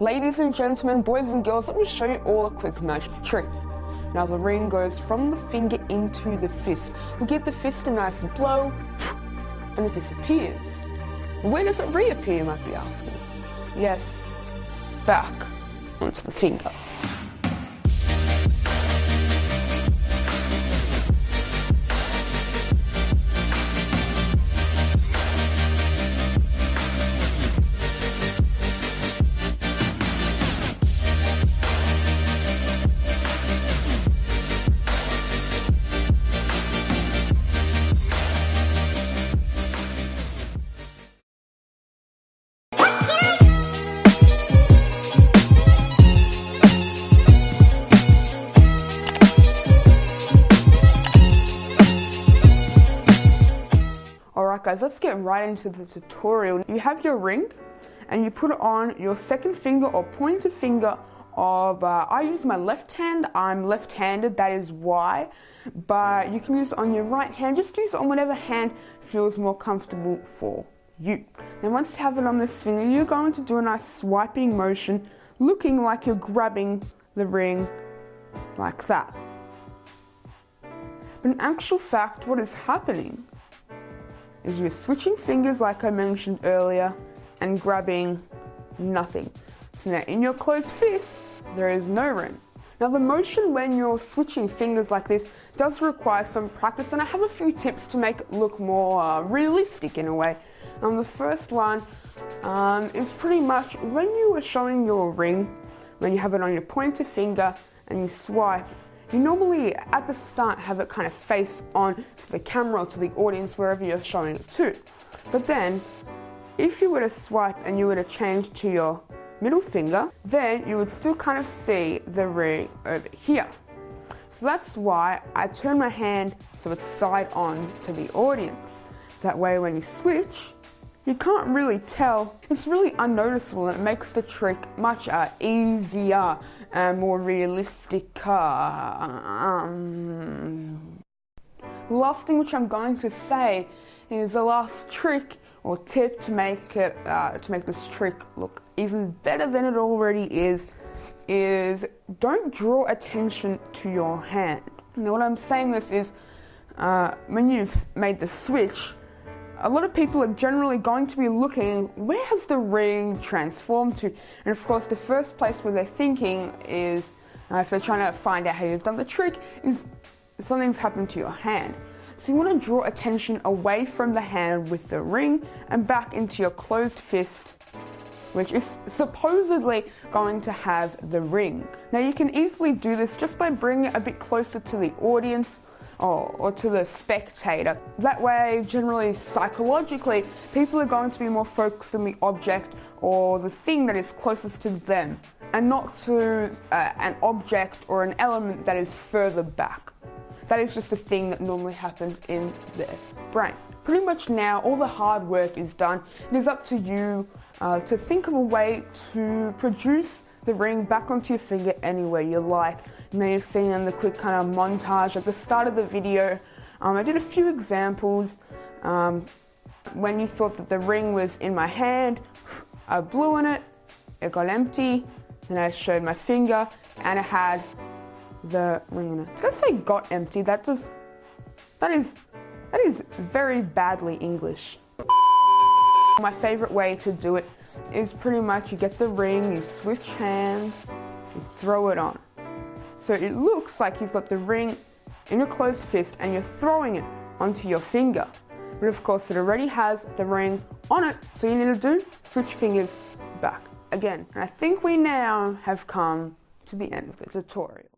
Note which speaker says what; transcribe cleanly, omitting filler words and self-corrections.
Speaker 1: Ladies and gentlemen, boys and girls, let me show you all a quick magic trick. Now the ring goes from the finger into the fist. We give the fist a nice blow and it disappears. Where does it reappear, you might be asking? Yes, back onto the finger. Alright guys, let's get right into the tutorial. You have your ring and you put it on your second finger or pointer finger of, I use my left hand, I'm left-handed, that is why, but you can use it on your right hand, just use it on whatever hand feels more comfortable for you. Now once you have it on this finger, you're going to do a nice swiping motion, looking like you're grabbing the ring like that. But in actual fact, what is happening is you're switching fingers like I mentioned earlier and grabbing nothing. So now in your closed fist, there is no ring. Now the motion when you're switching fingers like this does require some practice, and I have a few tips to make it look more realistic in a way. The first one is pretty much when you are showing your ring, when you have it on your pointer finger and you swipe, you normally at the start have it kind of face on to the camera or to the audience, wherever you're showing it to. But then if you were to swipe and you were to change to your middle finger, then you would still kind of see the ring over here. So that's why I turn my hand so it's side on to the audience. That way when you switch, you can't really tell. It's really unnoticeable and it makes the trick much easier and more realistic. The last thing which I'm going to say is the last trick or tip to make this trick look even better than it already is don't draw attention to your hand. Now what I'm saying this is when you've made the switch, a lot of people are generally going to be looking, where has the ring transformed to? And of course the first place where they're thinking is, if they're trying to find out how you've done the trick, is something's happened to your hand. So you want to draw attention away from the hand with the ring and back into your closed fist, which is supposedly going to have the ring. Now you can easily do this just by bringing it a bit closer to the audience or to the spectator. That way, generally psychologically, people are going to be more focused on the object or the thing that is closest to them and not to an object or an element that is further back. That is just a thing that normally happens in their brain. Pretty much now, all the hard work is done. It is up to you to think of a way to produce the ring back onto your finger any way you like. You may have seen in the quick kind of montage at the start of the video, I did a few examples. When you thought that the ring was in my hand, I blew on it, it got empty, then I showed my finger and it had the ring in it. Did I say got empty? That is very badly English. My favorite way to do it is pretty much you get the ring, you switch hands, you throw it on. So it looks like you've got the ring in your closed fist and you're throwing it onto your finger. But of course it already has the ring on it, so you need to do, switch fingers back again. And I think we now have come to the end of the tutorial.